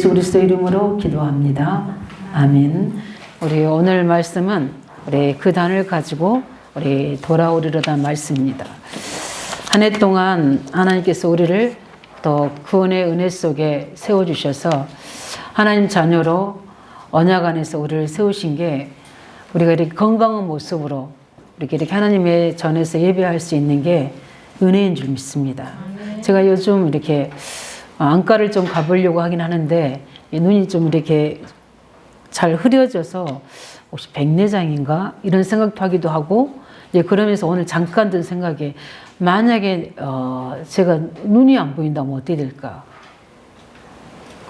예수 그리스도 이름으로 기도합니다. 아멘. 우리 오늘 말씀은 우리 그 단을 가지고 우리 돌아오리로다 말씀입니다. 한 해 동안 하나님께서 우리를 또 구원의 은혜 속에 세워주셔서 하나님 자녀로 언약 안에서 우리를 세우신 게 우리가 이렇게 건강한 모습으로 이렇게 하나님의 전에서 예배할 수 있는 게 은혜인 줄 믿습니다. 제가 요즘 이렇게 안과를 좀 가보려고 하긴 하는데 눈이 좀 이렇게 잘 흐려져서 혹시 백내장인가 이런 생각도 하기도 하고, 그러면서 오늘 잠깐 든 생각에 만약에 제가 눈이 안 보인다면 어떻게 될까?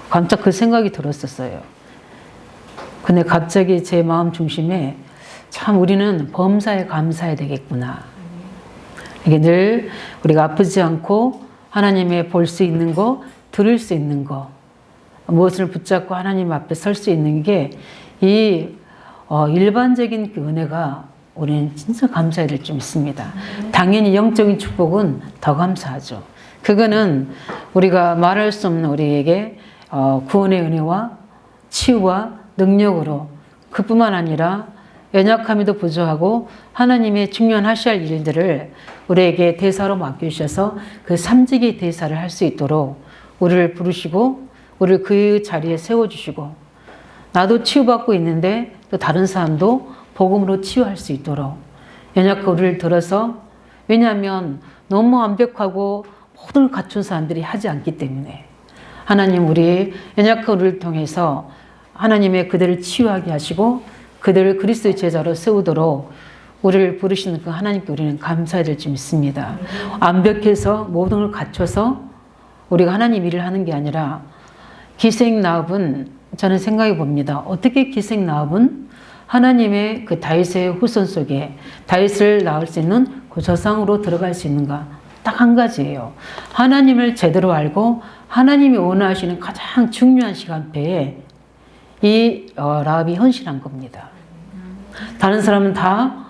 깜짝 그 생각이 들었었어요. 근데 갑자기 제 마음 중심에 참 우리는 범사에 감사해야 되겠구나. 이게 늘 우리가 아프지 않고 하나님의 볼 수 있는 거, 들을 수 있는 거, 무엇을 붙잡고 하나님 앞에 설 수 있는 게 이 일반적인 그 은혜가 우리는 진짜 감사해야 될 줄 믿습니다. 당연히 영적인 축복은 더 감사하죠. 그거는 우리가 말할 수 없는 우리에게 구원의 은혜와 치유와 능력으로, 그뿐만 아니라 연약함에도 부조하고 하나님의 중요하셔야 할 일들을 우리에게 대사로 맡겨주셔서 그 삼직의 대사를 할 수 있도록 우리를 부르시고 우리를 그 자리에 세워주시고, 나도 치유받고 있는데 또 다른 사람도 복음으로 치유할 수 있도록 연약한 우리를 들어서, 왜냐하면 너무 완벽하고 모든 걸 갖춘 사람들이 하지 않기 때문에 하나님 우리 연약한 우리를 통해서 하나님의 그들을 치유하게 하시고 그들을 그리스도의 제자로 세우도록 우리를 부르시는 그 하나님께 우리는 감사해야 될 줄 믿습니다. 완벽해서 모든 걸 갖춰서 우리가 하나님 일을 하는 게 아니라 기생나합은, 저는 생각해 봅니다. 어떻게 기생나합은 하나님의 그 다윗의 후손 속에 다윗을 낳을 수 있는 그 조상으로 들어갈 수 있는가? 딱 한 가지예요. 하나님을 제대로 알고 하나님이 원하시는 가장 중요한 시간대에 이 라합이 헌신한 겁니다. 다른 사람은 다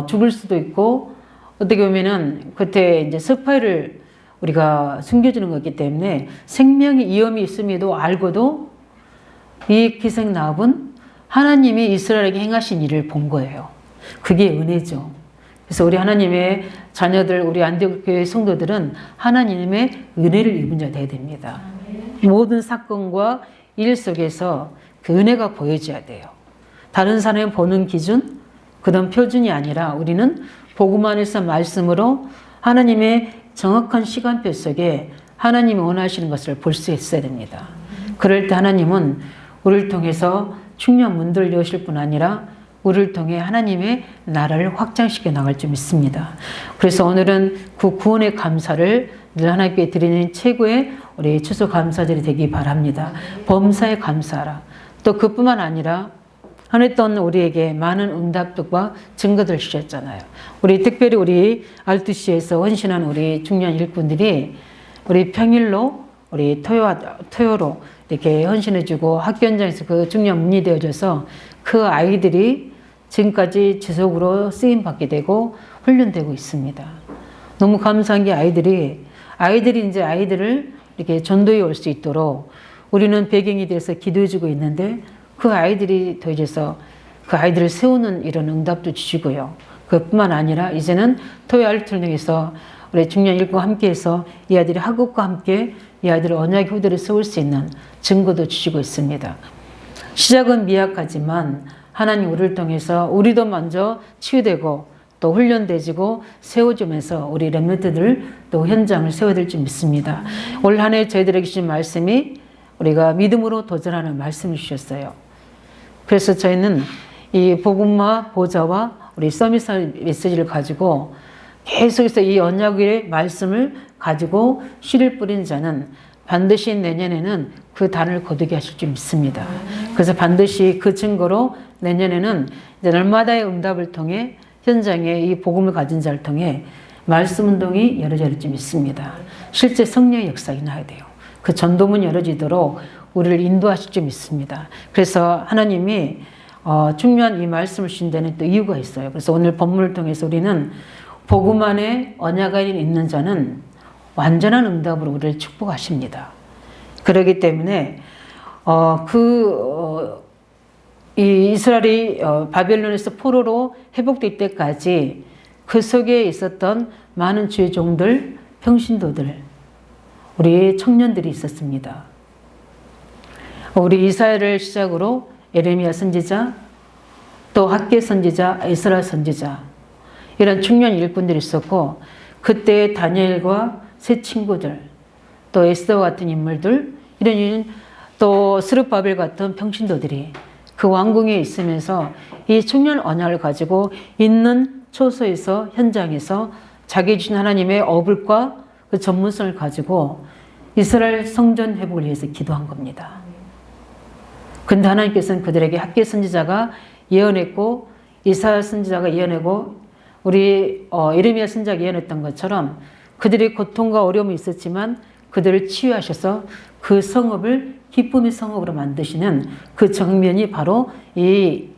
죽을 수도 있고, 어떻게 보면은 그때 이제 스파이를 우리가 숨겨주는 거기 때문에 생명의 위험이 있음에도 알고도 이 기생나합은 하나님이 이스라엘에게 행하신 일을 본 거예요. 그게 은혜죠. 그래서 우리 하나님의 자녀들, 우리 안디옥 교회 성도들은 하나님의 은혜를 입은 자 되어야 됩니다. 모든 사건과 일 속에서 그 은혜가 보여져야 돼요. 다른 사람이 보는 기준, 그런 표준이 아니라 우리는 복음 안에서 말씀으로 하나님의 정확한 시간표 속에 하나님이 원하시는 것을 볼 수 있어야 됩니다. 그럴 때 하나님은 우리를 통해서 중요한 문들을 여실 뿐 아니라 우리를 통해 하나님의 나라를 확장시켜 나갈 줄 믿습니다. 그래서 오늘은 그 구원의 감사를 늘 하나님께 드리는 최고의 우리 추수 감사절이 되기 바랍니다. 범사에 감사하라. 또 그뿐만 아니라 하늘던 우리에게 많은 응답들과 증거들 주셨잖아요. 우리 특별히 우리 알투시에서 헌신한 우리 중요한 일꾼들이 우리 평일로 우리 토요로 이렇게 헌신해주고 학교 현장에서 그 중요한 문이 되어져서 그 아이들이 지금까지 지속으로 쓰임받게 되고 훈련되고 있습니다. 너무 감사한 게 아이들이 이제 아이들을 이렇게 전도해 올 수 있도록 우리는 배경이 돼서 기도해주고 있는데, 그 아이들이 더해져서 그 아이들을 세우는 이런 응답도 주시고요. 그뿐만 아니라 이제는 토요 알투를 우리 중요한 일과 함께해서 이 아이들이 학업과 함께 이 아이들을 언약의 후대를 세울 수 있는 증거도 주시고 있습니다. 시작은 미약하지만 하나님 우리를 통해서 우리도 먼저 치유되고 또 훈련되지고 세워주면서 우리 렘넌트들 또 현장을 세워야 될 줄 믿습니다. 올 한 해 저희들에게 주신 말씀이 우리가 믿음으로 도전하는 말씀을 주셨어요. 그래서 저희는 이 복음화 보좌와 우리 서밋 메시지를 가지고 계속해서 이 언약의 말씀을 가지고 씨를 뿌린 자는 반드시 내년에는 그 단을 거두게 하실 줄 믿습니다. 그래서 반드시 그 증거로 내년에는 이제 날마다의 응답을 통해 현장에 이 복음을 가진 자를 통해 말씀 운동이 열어질 줄 믿습니다. 실제 성령의 역사가 나야 돼요. 그 전도문 열어지도록 우리를 인도하실 줄 믿습니다. 그래서 하나님이 중요한 이 말씀을 주신 데는 또 이유가 있어요. 그래서 오늘 본문을 통해서 우리는 복음 안에 언약 안에 있는 자는 완전한 응답으로 우리를 축복하십니다. 그렇기 때문에 이 이스라엘이 바벨론에서 포로로 회복될 때까지 그 속에 있었던 많은 죄종들, 평신도들, 우리 청년들이 있었습니다. 우리 이사야를 시작으로 예레미야 선지자, 또 학개 선지자, 에스라 선지자, 이런 중요한 일꾼들이 있었고, 그때 다니엘과 세 친구들, 또 에스더 같은 인물들, 이런 또 스룹바벨 같은 평신도들이 그 왕궁에 있으면서 이 청년 언약을 가지고 있는 초소에서, 현장에서 자기 주신 하나님의 어불과 그 전문성을 가지고 이스라엘 성전 회복을 위해서 기도한 겁니다. 근데 하나님께서는 그들에게 학개 선지자가 예언했고, 이사야 선지자가 예언하고, 우리 예레미야 선지자가 예언했던 것처럼 그들의 고통과 어려움이 있었지만 그들을 치유하셔서 그 성읍을 기쁨의 성읍으로 만드시는 그 정면이 바로 이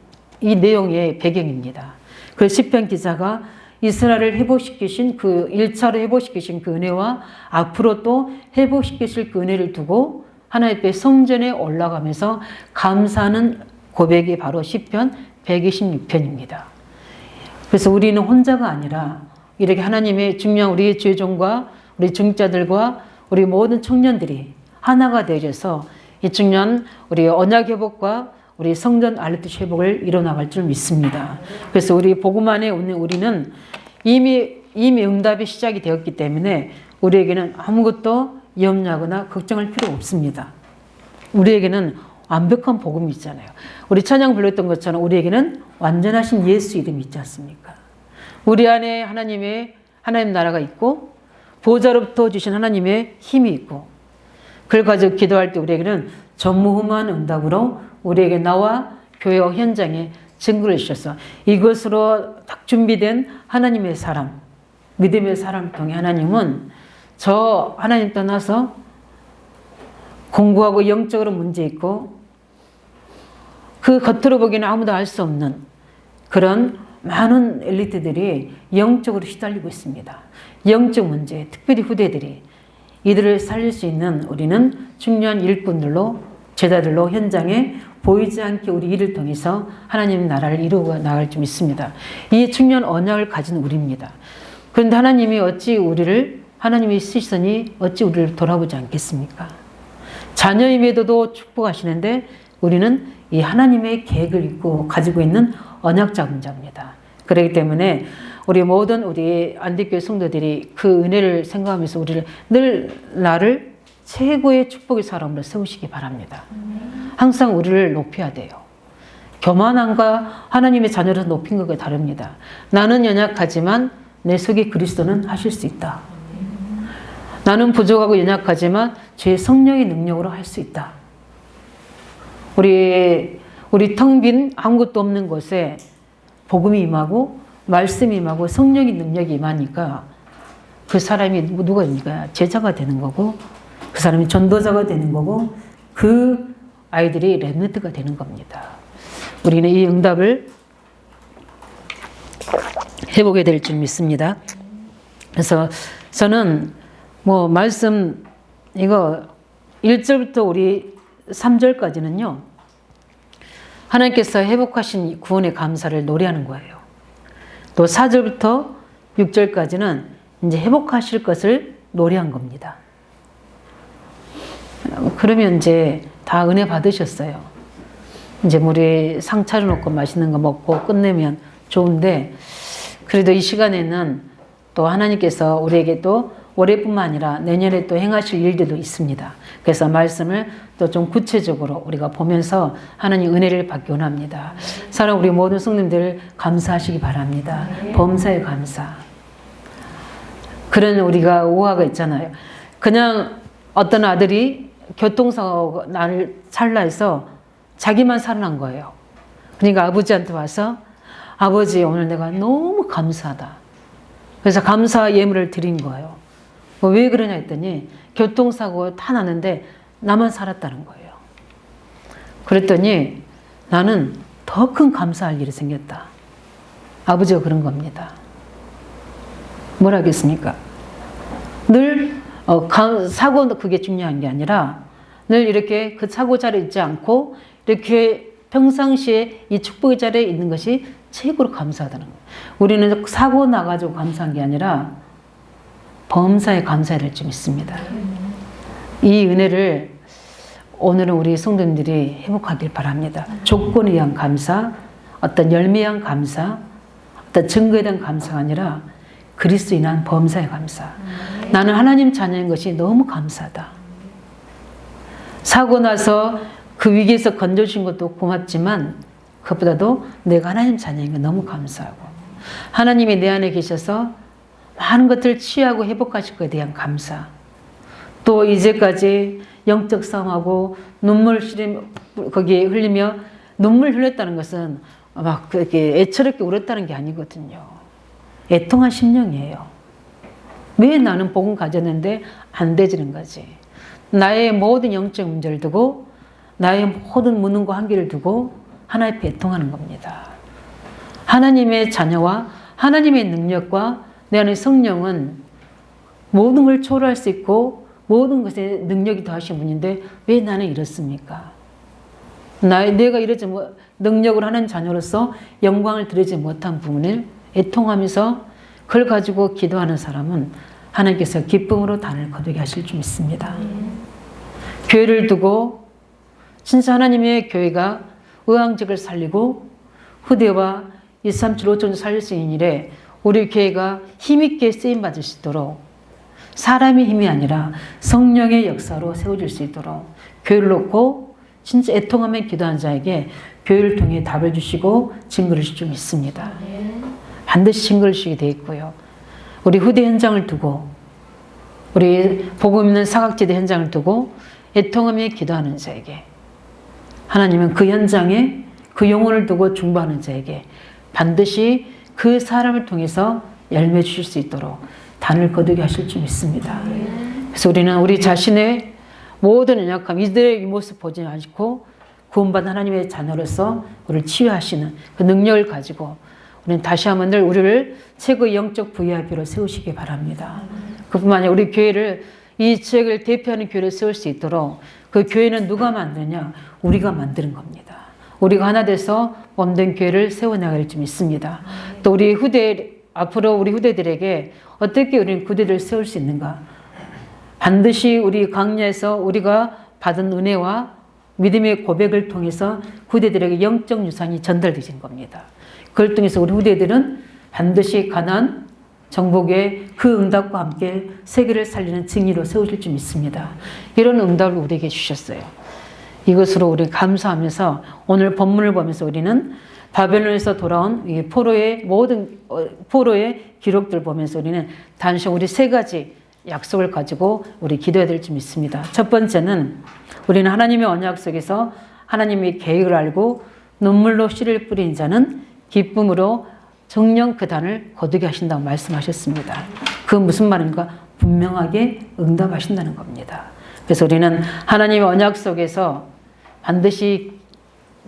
내용의 배경입니다. 그 시편 기자가 이스라엘을 회복시키신 그 1차로 회복시키신 그 은혜와 앞으로 또 회복시키실 그 은혜를 두고 하나님 앞에 성전에 올라가면서 감사하는 고백이 바로 시편 126편입니다. 그래서 우리는 혼자가 아니라 이렇게 하나님의 중요한 우리의 죄종과 우리 중자들과 우리 모든 청년들이 하나가 되어서 이 중요한 우리 언약 회복과 우리 성전 알레트 회복을 이뤄나갈 줄 믿습니다. 그래서 우리 복음 안에 오늘 우리는 이미 응답이 시작이 되었기 때문에 우리에게는 아무것도 염려하거나 걱정할 필요 없습니다. 우리에게는 완벽한 복음이 있잖아요. 우리 찬양 불렀던 것처럼 우리에게는 완전하신 예수 이름이 있지 않습니까? 우리 안에 하나님 나라가 있고 보좌로부터 주신 하나님의 힘이 있고, 그걸 가지고 기도할 때 우리에게는 전무후무한 응답으로 우리에게 나와 교회와 현장에 증거를 주셔서 이것으로 딱 준비된 하나님의 사람, 믿음의 사람을 통해 하나님은 저 하나님 떠나서 공부하고 영적으로 문제 있고 그 겉으로 보기에는 아무도 알 수 없는 그런 많은 엘리트들이 영적으로 시달리고 있습니다. 영적 문제, 특별히 후대들이 이들을 살릴 수 있는 우리는 중요한 일꾼들로, 제자들로 현장에 보이지 않게 우리 일을 통해서 하나님 나라를 이루어 나갈 줄 믿습니다. 이 중요한 언약을 가진 우리입니다. 그런데 하나님의 시선이 어찌 우리를 돌아보지 않겠습니까? 자녀임에도 축복하시는데 우리는 이 하나님의 계획을 입고 가지고 있는 언약 자금자입니다. 그렇기 때문에 우리 모든 우리 안디교회 성도들이 그 은혜를 생각하면서 우리를 늘 나를 최고의 축복의 사람으로 세우시기 바랍니다. 항상 우리를 높여야 돼요. 교만함과 하나님의 자녀를 높인 것과 다릅니다. 나는 연약하지만 내 속에 그리스도는 하실 수 있다. 나는 부족하고 연약하지만 주의 성령의 능력으로 할 수 있다. 우리 텅 빈 아무것도 없는 곳에 복음이 임하고 말씀이 임하고 성령의 능력이 임하니까 그 사람이 누가입니까? 제자가 되는 거고, 그 사람이 전도자가 되는 거고, 그 아이들이 렘넌트가 되는 겁니다. 우리는 이 응답을 해보게 될 줄 믿습니다. 그래서 저는 말씀 이거 1절부터 우리 3절까지는요, 하나님께서 회복하신 구원의 감사를 노래하는 거예요. 또 4절부터 6절까지는 이제 회복하실 것을 노래한 겁니다. 그러면 이제 다 은혜 받으셨어요. 이제 우리 상 차려놓고 맛있는 거 먹고 끝내면 좋은데, 그래도 이 시간에는 또 하나님께서 우리에게 또 올해뿐만 아니라 내년에 또 행하실 일들도 있습니다. 그래서 말씀을 또 좀 구체적으로 우리가 보면서 하나님 은혜를 받기 원합니다. 사랑 우리 모든 성님들 감사하시기 바랍니다. 범사에 감사. 그런 우리가 오화가 있잖아요. 그냥 어떤 아들이 교통사고 나를 찰나해서 자기만 살아난 거예요. 그러니까 아버지한테 와서 아버지 오늘 내가 너무 감사하다. 그래서 감사 예물을 드린 거예요. 왜 그러냐 했더니 교통사고 다 났는데 나만 살았다는 거예요. 그랬더니 나는 더 큰 감사할 일이 생겼다. 아버지가 그런 겁니다. 뭘 하겠습니까? 늘 사고는 그게 중요한 게 아니라 늘 이렇게 그 사고 자리에 있지 않고 이렇게 평상시에 이 축복의 자리에 있는 것이 최고로 감사하다는 거예요. 우리는 사고 나가지고 감사한 게 아니라 범사에 감사해야 될 줄 믿습니다. 이 은혜를 오늘은 우리 성도님들이 회복하길 바랍니다. 조건에 의한 감사, 어떤 열매에 의한 감사, 어떤 증거에 대한 감사가 아니라 그리스도에 인한 범사의 감사. 나는 하나님 자녀인 것이 너무 감사하다. 사고 나서 그 위기에서 건져주신 것도 고맙지만 그것보다도 내가 하나님 자녀인 게 너무 감사하고 하나님이 내 안에 계셔서 많은 것들을 치유하고 회복하실 것에 대한 감사. 또 이제까지 영적 싸움하고 눈물 거기에 흘리며 눈물 흘렸다는 것은 막 그렇게 애처롭게 울었다는 게 아니거든요. 애통한 심령이에요. 왜 나는 복음 가졌는데 안 되지는 거지. 나의 모든 영적 문제를 두고 나의 모든 무능과 한계를 두고 하나님 앞에 애통하는 겁니다. 하나님의 자녀와 하나님의 능력과 내 안의 성령은 모든 걸 초월할 수 있고 모든 것에 능력이 더하신 분인데 왜 나는 이렇습니까? 내가 이러지 능력을 하는 자녀로서 영광을 드리지 못한 부분을 애통하면서 그걸 가지고 기도하는 사람은 하나님께서 기쁨으로 단을 거두게 하실 줄 믿습니다. 교회를 두고 진짜 하나님의 교회가 의왕직을 살리고 후대와 237, 5천 살릴 수 있는 일에 우리 교회가 힘있게 쓰임받을 수 있도록 사람의 힘이 아니라 성령의 역사로 세워질 수 있도록 교회를 놓고 진짜 애통하며 기도한 자에게 교회를 통해 답을 주시고 증거를 주실 줄 믿습니다. 반드시 증거를 주시게 되어 있고요. 우리 후대 현장을 두고 우리 복음 있는 사각지대 현장을 두고 애통하며 기도하는 자에게 하나님은 그 현장에 그 영혼을 두고 중보하는 자에게 반드시 그 사람을 통해서 열매 주실 수 있도록 단을 거두게 하실 줄 믿습니다. 그래서 우리는 우리 자신의 모든 연약함, 이들의 이 모습 보지 않고 구원받은 하나님의 자녀로서 우리를 치유하시는 그 능력을 가지고 우리는 다시 한번 늘 우리를 최고의 영적 VIP로 세우시기 바랍니다. 그뿐만 아니라 우리 교회를 이 지역을 대표하는 교회를 세울 수 있도록 그 교회는 누가 만드냐? 우리가 만드는 겁니다. 우리가 하나 돼서 몸된 교회를 세워나갈 줄 믿습니다. 또 우리 앞으로 우리 후대들에게 어떻게 우리는 구대를 세울 수 있는가? 반드시 우리 강야에서 우리가 받은 은혜와 믿음의 고백을 통해서 후대들에게 영적 유산이 전달되신 겁니다. 그걸 통해서 우리 후대들은 반드시 가나안 정복의 그 응답과 함께 세계를 살리는 증인으로 세우실 줄 믿습니다. 이런 응답을 우리에게 주셨어요. 이것으로 우리 감사하면서 오늘 본문을 보면서 우리는 바벨론에서 돌아온 이 포로의 모든 포로의 기록들을 보면서 우리는 단순 우리 세 가지 약속을 가지고 우리 기도해야 될 줄 믿습니다. 첫 번째는 우리는 하나님의 언약 속에서 하나님의 계획을 알고 눈물로 씨를 뿌린 자는 기쁨으로 정령 그 단을 거두게 하신다고 말씀하셨습니다. 그 무슨 말인가? 분명하게 응답하신다는 겁니다. 그래서 우리는 하나님의 언약 속에서 반드시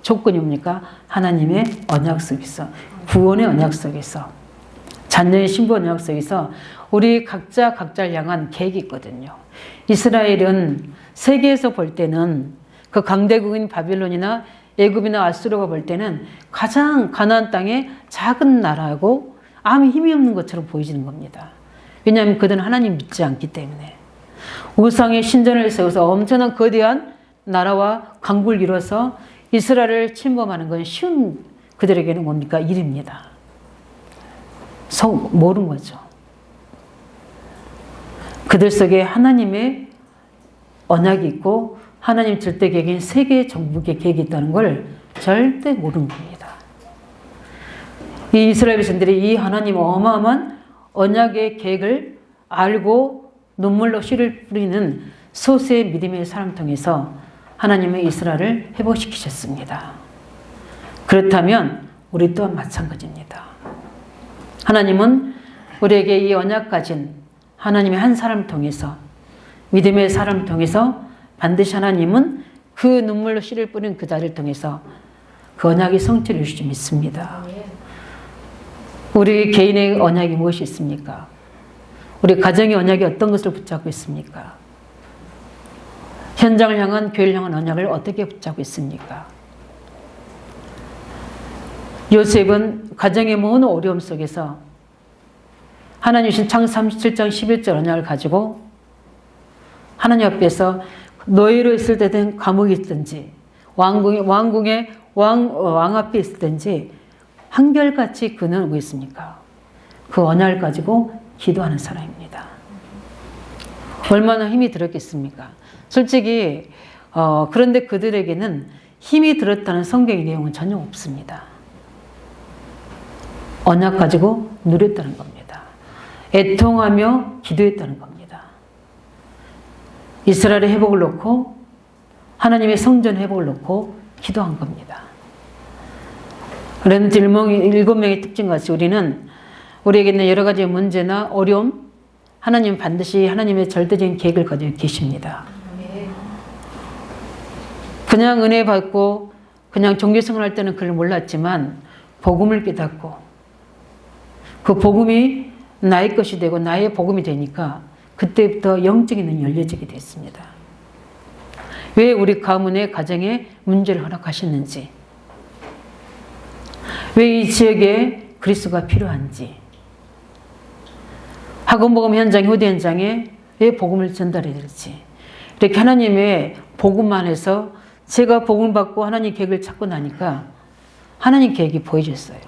조건이 뭡니까? 하나님의 언약 속에서, 구원의 언약 속에서, 자녀의 신부 언약 속에서 우리 각자를 향한 계획이 있거든요. 이스라엘은 세계에서 볼 때는 그 강대국인 바빌론이나 애굽이나 아수르가 볼 때는 가장 가나안 땅의 작은 나라고 아무 힘이 없는 것처럼 보이지는 겁니다. 왜냐하면 그들은 하나님 믿지 않기 때문에. 우상의 신전을 세워서 엄청난 거대한 나라와 강국을 이뤄서 이스라엘을 침범하는 건 쉬운 그들에게는 뭡니까? 일입니다. 모르는 거죠. 그들 속에 하나님의 언약이 있고 하나님 절대 계획인 세계 정복의 계획이 있다는 걸 절대 모르는 겁니다. 이 이스라엘 백성들이 이 하나님 어마어마한 언약의 계획을 알고 눈물로 씨를 뿌리는 소수의 믿음의 사람 통해서 하나님의 이스라엘을 회복시키셨습니다. 그렇다면 우리 또한 마찬가지입니다. 하나님은 우리에게 이 언약 가진 하나님의 한 사람을 통해서 믿음의 사람을 통해서 반드시 하나님은 그 눈물로 씨를 뿌린 그 자를 통해서 그 언약이 성취를 주실 줄 믿습니다. 우리 개인의 언약이 무엇이 있습니까? 우리 가정의 언약이 어떤 것을 붙잡고 있습니까? 현장을 향한, 교회를 향한 언약을 어떻게 붙잡고 있습니까? 요셉은 가정의 모든 어려움 속에서 하나님 주신 창세기 37장 11절 언약을 가지고 하나님 앞에서 노예로 있을 때든 감옥에 있든지 왕궁의 왕 앞에 있든지 한결같이 그는 뭐 있습니까? 그 언약을 가지고 기도하는 사람입니다. 얼마나 힘이 들었겠습니까? 솔직히 그런데 그들에게는 힘이 들었다는 성경의 내용은 전혀 없습니다. 언약 가지고 누렸다는 겁니다. 애통하며 기도했다는 겁니다. 이스라엘의 회복을 놓고 하나님의 성전 회복을 놓고 기도한 겁니다. 그런데 7명의 특징같이 우리에게 있는 여러 가지 문제나 어려움, 하나님은 반드시 하나님의 절대적인 계획을 가지고 계십니다. 그냥 은혜 받고 그냥 종교생활 할 때는 그걸 몰랐지만 복음을 깨닫고 그 복음이 나의 것이 되고 나의 복음이 되니까 그때부터 영적인 눈이 열려지게 됐습니다. 왜 우리 가문의 가정에 문제를 허락하셨는지, 왜 이 지역에 그리스도가 필요한지, 학원복음 현장, 효대 현장에 왜 복음을 전달해야 될지, 이렇게 하나님의 복음만 해서 제가 복음을 받고 하나님 계획을 찾고 나니까 하나님 계획이 보여졌어요.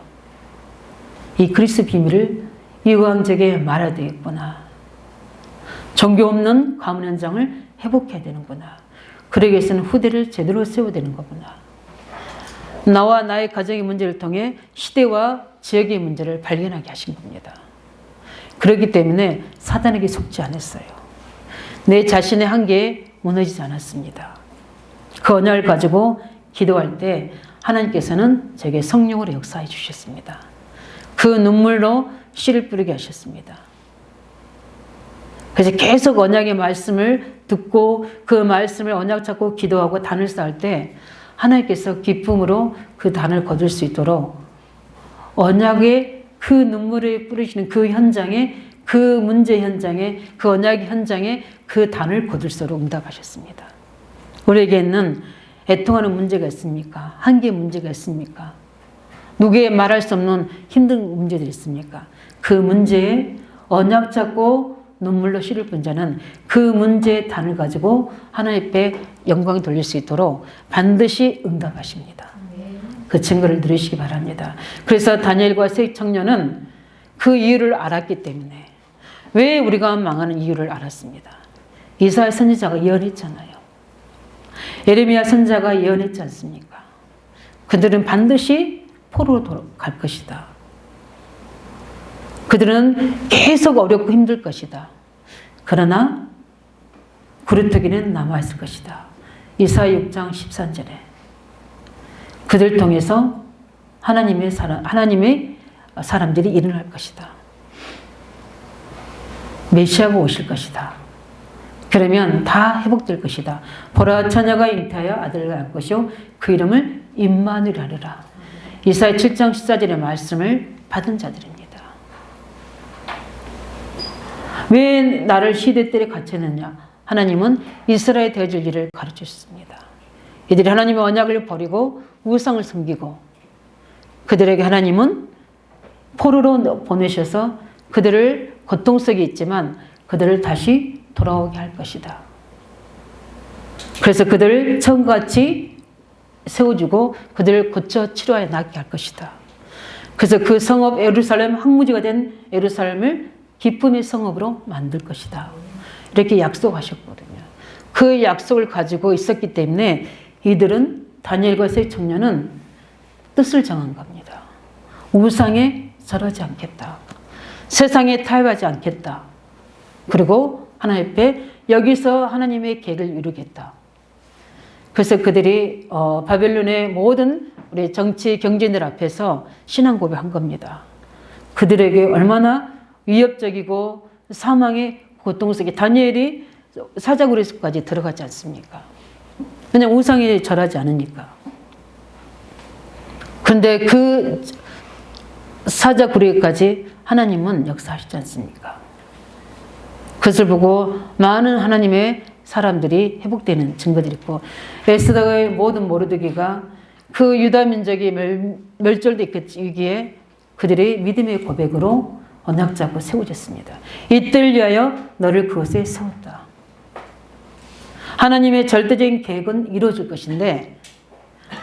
이 그리스도 비밀을 이왕적에 말해야 되겠구나. 종교 없는 가문 현장을 회복해야 되는구나. 그러기 위해서는 후대를 제대로 세워야 되는 거구나. 나와 나의 가정의 문제를 통해 시대와 지역의 문제를 발견하게 하신 겁니다. 그렇기 때문에 사단에게 속지 않았어요. 내 자신의 한계에 무너지지 않았습니다. 그 언약을 가지고 기도할 때 하나님께서는 제게 성령으로 역사해 주셨습니다. 그 눈물로 씨를 뿌리게 하셨습니다. 그래서 계속 언약의 말씀을 듣고 그 말씀을 언약 잡고 기도하고 단을 쌓을 때 하나님께서 기쁨으로 그 단을 거둘 수 있도록 언약의 그 눈물을 뿌리시는 그 현장에, 그 문제 현장에, 그 언약의 현장에 그 단을 거둘 수 있도록 응답하셨습니다. 우리에게는 애통하는 문제가 있습니까? 한계의 문제가 있습니까? 누구에 말할 수 없는 힘든 문제들이 있습니까? 그 문제에 언약 잡고 눈물로 씨를 뿌린 자는 그 문제의 단을 가지고 하나님 앞에 영광을 돌릴 수 있도록 반드시 응답하십니다. 그 증거를 들으시기 바랍니다. 그래서 다니엘과 세 청년은 그 이유를 알았기 때문에, 왜 우리가 망하는 이유를 알았습니다. 이사야 선지자가 예언했잖아요. 예레미야 선지자가 예언했지 않습니까? 그들은 반드시 포로로 갈 것이다. 그들은 계속 어렵고 힘들 것이다. 그러나 구르터기는 남아있을 것이다. 이사야 6장 13절에 그들 통해서 하나님의 사람들이 일어날 것이다. 메시아가 오실 것이다. 그러면 다 회복될 것이다. 보라, 처녀가 잉태하여 아들을 낳을 것이요 그 이름을 임마누엘 하리라. 이사야 7장 14절의 말씀을 받은 자들입니다. 왜 나를 시대들에 갇혔느냐? 하나님은 이스라엘 되어질 일을 가르치셨습니다. 이들이 하나님의 언약을 버리고 우상을 섬기고, 그들에게 하나님은 포로로 보내셔서 그들을 고통 속에 있지만 그들을 다시 돌아오게 할 것이다. 그래서 그들을 처음같이 세워주고 그들을 고쳐 치료하여 낫게 할 것이다. 그래서 그 성읍 예루살렘, 황무지가 된 예루살렘을 기쁨의 성읍으로 만들 것이다. 이렇게 약속하셨거든요. 그 약속을 가지고 있었기 때문에 이들은, 다니엘과 세 청년은 뜻을 정한 겁니다. 우상에 절하지 않겠다. 세상에 타협하지 않겠다. 그리고 하나님 앞에 여기서 하나님의 계획을 이루겠다. 그래서 그들이 바벨론의 모든 우리 정치 경제인들 앞에서 신앙 고백한 겁니다. 그들에게 얼마나 위협적이고 사망의 고통 속에 다니엘이 사자굴에까지 들어가지 않습니까? 그냥 우상에 절하지 않으니까. 그런데 그 사자굴에까지 하나님은 역사하시지 않습니까? 그것을 보고 많은 하나님의 사람들이 회복되는 증거들이 있고, 에스더의 모든 모르드기가 그 유다 민족이 멸절됐기에 그들의 믿음의 고백으로 언약 잡고 세워졌습니다. 이때를 위하여 너를 그곳에 세웠다. 하나님의 절대적인 계획은 이루어질 것인데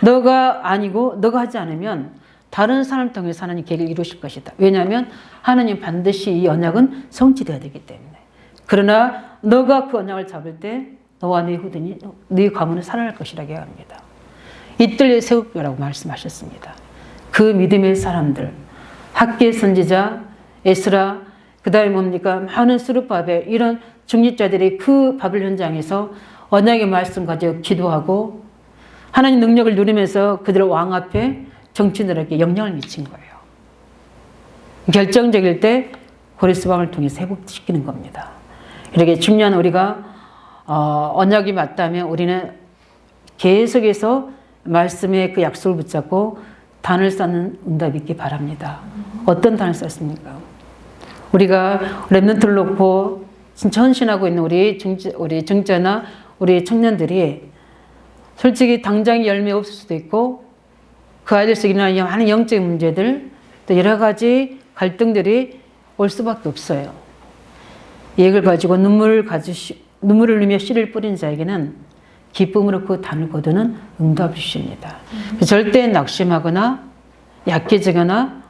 너가 아니고 너가 하지 않으면 다른 사람을 통해서 하나님 계획을 이루실 것이다. 왜냐하면 하나님 반드시 이 언약은 성취되어야 되기 때문에. 그러나 너가 그 언약을 잡을 때 너와 네 후손이 네 가문은 살아날 것이라고 합니다. 이때에 세울 거라고 말씀하셨습니다. 그 믿음의 사람들, 학계 선지자, 에스라, 그 다음에 뭡니까? 많은 스룹바벨, 이런 중직자들이 그 바벨 현장에서 언약의 말씀 가지고 기도하고 하나님 능력을 누리면서 그들 왕 앞에 정치인들에게 영향을 미친 거예요. 결정적일 때 고레스 왕을 통해서 회복시키는 겁니다. 이렇게 중요한 우리가 언약이 맞다면 우리는 계속해서 말씀의 그 약속을 붙잡고 단을 쌓는 응답이 있기 바랍니다. 어떤 단을 쌓습니까? 우리가 랩런트를 놓고 진짜 헌신하고 있는 우리 중자나 우리 청년들이 솔직히 당장 열매 없을 수도 있고 그 아이들에서 일어나는 많은 영적인 문제들 또 여러 가지 갈등들이 올 수밖에 없어요. 이익을 가지고 눈물을 흘리며 씨를 뿌린 자에게는 기쁨으로 그 단을 거두는 응답을 주십니다. 절대 낙심하거나 약해지거나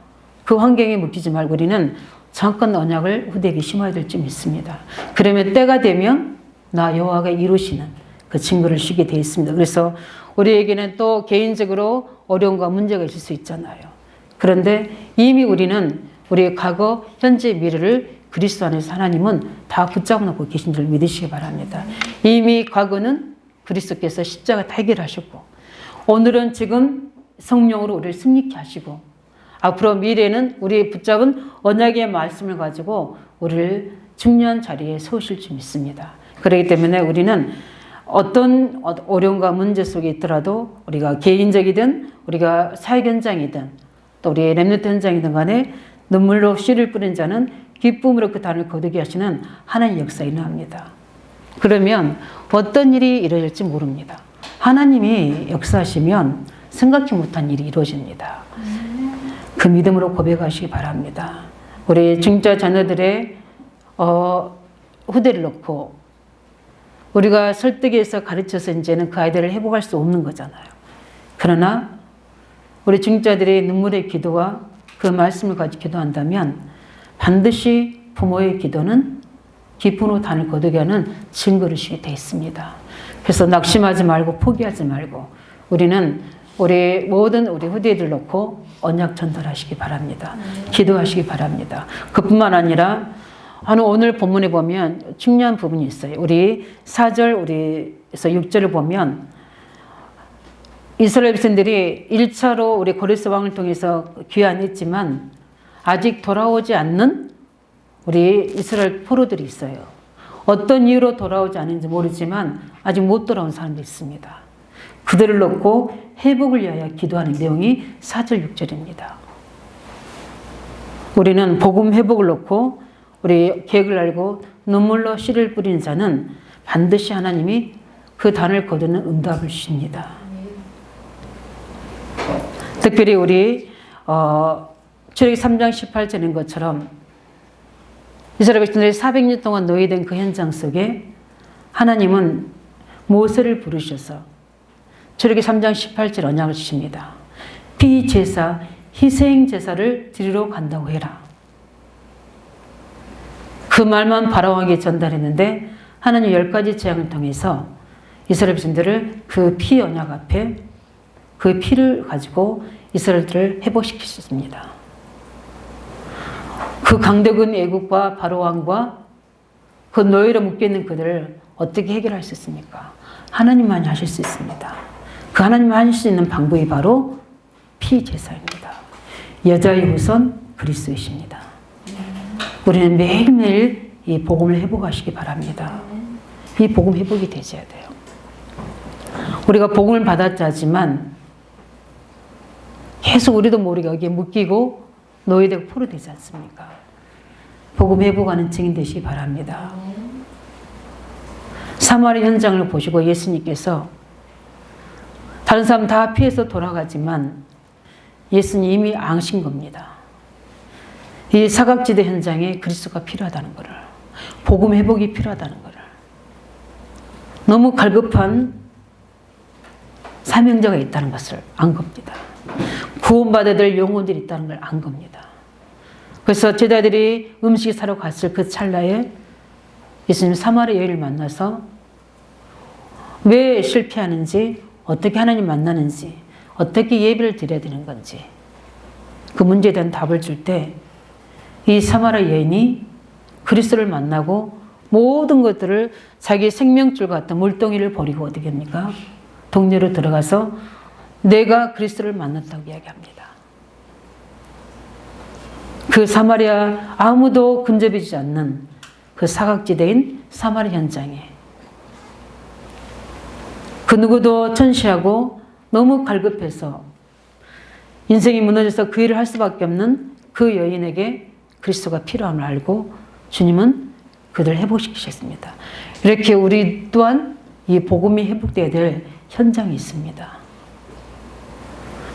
그 환경에 묶이지 말고 우리는 정확한 언약을 후대에게 심어야 될 줄 믿습니다. 그러면 때가 되면 나 여호와가 이루시는 그 증거를 주게 되어 있습니다. 그래서 우리에게는 또 개인적으로 어려움과 문제가 있을 수 있잖아요. 그런데 이미 우리는 우리의 과거, 현재, 미래를 그리스도 안에서 하나님은 다 붙잡아 놓고 계신 줄 믿으시기 바랍니다. 이미 과거는 그리스도께서 십자가 다 해결하셨고 오늘은 지금 성령으로 우리를 승리케 하시고 앞으로 미래는 우리의 붙잡은 언약의 말씀을 가지고 우리를 중요한 자리에 세우실 줄 믿습니다. 그렇기 때문에 우리는 어떤 어려움과 문제 속에 있더라도 우리가 개인적이든 우리가 사역 현장이든 또 우리의 렘넌트 현장이든 간에 눈물로 씨를 뿌린 자는 기쁨으로 그 단을 거두게 하시는 하나님의 역사가 일어납니다. 그러면 어떤 일이 이루어질지 모릅니다. 하나님이 역사하시면 생각지 못한 일이 이루어집니다. 그 믿음으로 고백하시기 바랍니다. 우리 중자 자녀들의 후대를 놓고 우리가 설득해서 가르쳐서 이제는 그 아이들을 회복할 수 없는 거잖아요. 그러나 우리 중자들의 눈물의 기도와 그 말씀을 가지고 기도한다면 반드시 부모의 기도는 기쁨으로 단을 거두게 하는 증거를 주게 되어 있습니다. 그래서 낙심하지 말고 포기하지 말고 우리는 우리 모든 우리 후대들 놓고 언약 전달하시기 바랍니다. 기도하시기 바랍니다. 그뿐만 아니라 오늘 본문에 보면 중요한 부분이 있어요. 우리 4절 우리에서 6절을 보면 이스라엘 백성들이 1차로 우리 고레스 왕을 통해서 귀환했지만 아직 돌아오지 않는 우리 이스라엘 포로들이 있어요. 어떤 이유로 돌아오지 않는지 모르지만 아직 못 돌아온 사람도 있습니다. 그들을 놓고 회복을 위하여 기도하는 내용이 4절 6절입니다. 우리는 복음 회복을 놓고 우리 계획을 알고 눈물로 씨를 뿌리는 자는 반드시 하나님이 그 단을 거두는 응답을 주십니다. 특별히 우리 출애굽기 3장 18절인 것처럼 이스라엘 백성들이 400년 동안 노예된 그 현장 속에 하나님은 모세를 부르셔서 출애굽기 3장 18절 언약을 주십니다. 피제사, 희생제사를 드리러 간다고 해라. 그 말만 바라왕에게 전달했는데 하나님 10가지 재앙을 통해서 이스라엘 백성들을 그 피 언약 앞에 그 피를 가지고 이스라엘들을 회복시키셨습니다. 그 강대군 애국과 바로왕과 그 노예로 묶여있는 그들을 어떻게 해결할 수 있습니까? 하나님만이 하실 수 있습니다. 그 하나님만 하실 수 있는 방법이 바로 피제사입니다. 여자의 후손 그리스도이십니다. 우리는 매일매일 이 복음을 회복하시기 바랍니다. 이 복음 회복이 되셔야 돼요. 우리가 복음을 받았자지만 계속 우리도 모르게 여기에 묶이고 노예되고 포로되지 않습니까? 복음 회복하는 증인 되시기 바랍니다. 사마리 현장을 보시고 예수님께서 다른 사람 다 피해서 돌아가지만 예수님이 앙신 겁니다. 이 사각지대 현장에 그리스도가 필요하다는 것을, 복음 회복이 필요하다는 것을, 너무 갈급한 사명자가 있다는 것을 안 겁니다. 구원받아야 될 영혼들이 있다는 걸 안 겁니다. 그래서 제자들이 음식 사러 갔을 그 찰나에 예수님 사마리 여인을 만나서 왜 실패하는지, 어떻게 하나님 만나는지, 어떻게 예배를 드려야 되는 건지 그 문제에 대한 답을 줄 때 이 사마리 여인이 그리스도를 만나고 모든 것들을 자기 생명줄 같은 물동이를 버리고 어떻게 합니까? 동네로 들어가서 내가 그리스도를 만났다고 이야기합니다. 그 사마리아 아무도 근접해주지 않는 그 사각지대인 사마리 현장에 그 누구도 천시하고 너무 갈급해서 인생이 무너져서 그 일을 할 수밖에 없는 그 여인에게 그리스도가 필요함을 알고 주님은 그들을 회복시키셨습니다. 이렇게 우리 또한 이 복음이 회복되어야 될 현장이 있습니다.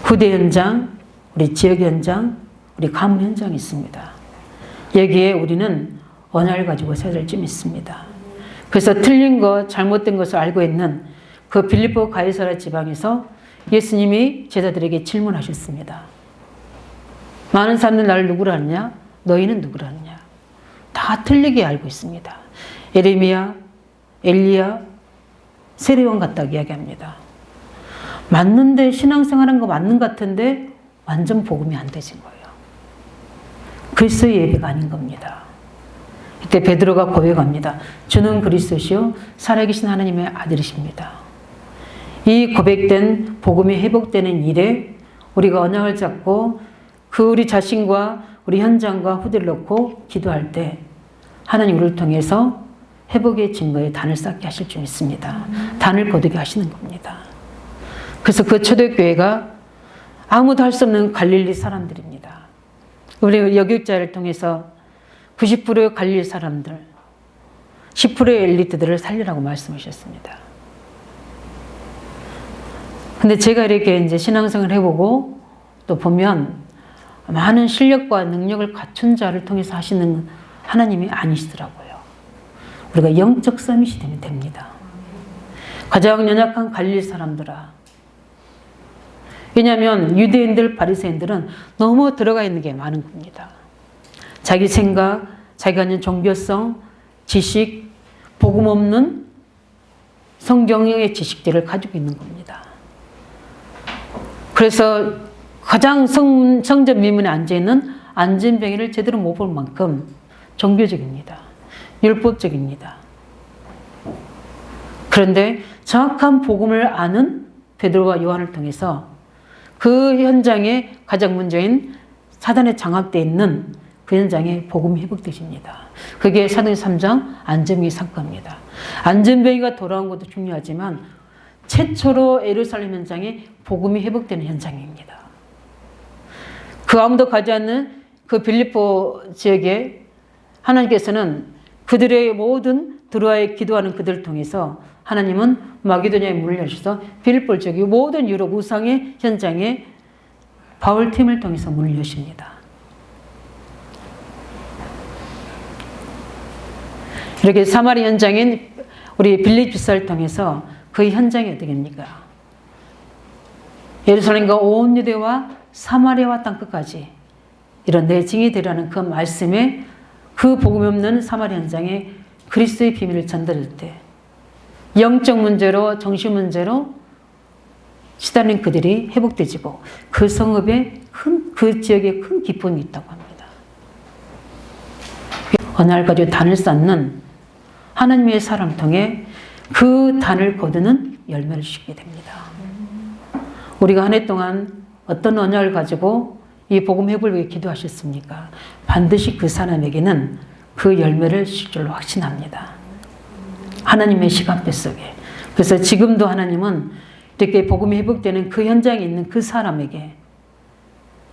후대 현장, 우리 지역 현장, 우리 가문 현장이 있습니다. 여기에 우리는 언약을 가지고 서야 될 점이 있습니다. 그래서 틀린 것, 잘못된 것을 알고 있는 그 빌립보 가이사랴 지방에서 예수님이 제자들에게 질문하셨습니다. 많은 사람들 나를 누구라 하느냐? 너희는 누구라 하느냐? 다 틀리게 알고 있습니다. 예레미야, 엘리야, 세례요한 같다고 이야기합니다. 맞는데 신앙생활한 거 맞는 것 같은데 완전 복음이 안 되신 거예요. 그리스도의 예배가 아닌 겁니다. 이때 베드로가 고백합니다. 주는 그리스도시요 살아계신 하나님의 아들이십니다. 이 고백된 복음이 회복되는 일에 우리가 언약을 잡고 그 우리 자신과 우리 현장과 후대를 놓고 기도할 때 하나님 우리를 통해서 회복의 증거에 단을 쌓게 하실 줄 믿습니다. 단을 거두게 하시는 겁니다. 그래서 그 초대교회가 아무도 할 수 없는 갈릴리 사람들입니다. 우리 여교육자를 통해서 90%의 갈릴리 사람들, 10%의 엘리트들을 살리라고 말씀하셨습니다. 근데 제가 이렇게 이제 신앙생활을 해보고 또 보면 많은 실력과 능력을 갖춘 자를 통해서 하시는 하나님이 아니시더라고요. 우리가 영적 서밋이 되면 됩니다. 가장 연약한 갈릴리 사람들아. 왜냐하면 유대인들, 바리새인들은 너무 들어가 있는 게 많은 겁니다. 자기 생각, 자기가 가진 종교성, 지식, 복음 없는 성경의 지식들을 가지고 있는 겁니다. 그래서 가장 성전 미문에 앉아있는 안전뱅이를 제대로 못 볼 만큼 종교적입니다. 율법적입니다. 그런데 정확한 복음을 아는 베드로와 요한을 통해서 그 현장에 가장 문제인 사단에 장악되어 있는 그 현장에 복음이 회복되십니다. 그게 사도행전 3장 안전뱅이 사건입니다. 안전뱅이가 돌아온 것도 중요하지만 최초로 예루살렘 현장에 복음이 회복되는 현장입니다. 그 아무도 가지 않는 그 빌립보 지역에 하나님께서는 그들의 모든 드로아에 기도하는 그들을 통해서 하나님은 마게도냐에 문을 여셔서 빌립보 지역의 모든 유럽 우상의 현장에 바울팀을 통해서 문을 여십니다. 이렇게 사마리 현장인 우리 빌립 집사를 통해서 그 현장이 어떻게 됩니까? 예루살렘과 온 유대와 사마리아와 땅끝까지 이런 내증이 되라는 그 말씀에 그 복음이 없는 사마리아 현장에 그리스도의 비밀을 전달할 때 영적 문제로 정신 문제로 시달린 그들이 회복되지고 그 성읍에 그 지역에 큰 기쁨이 있다고 합니다. 언약을 가지고 단을 쌓는 하나님의 사람을 통해 그 단을 거두는 열매를 주게 됩니다. 우리가 한 해 동안 어떤 언약을 가지고 이 복음 회복을 위해 기도하셨습니까? 반드시 그 사람에게는 그 열매를 줄 줄로 확신합니다. 하나님의 시간표 속에. 그래서 지금도 하나님은 이렇게 복음이 회복되는 그 현장에 있는 그 사람에게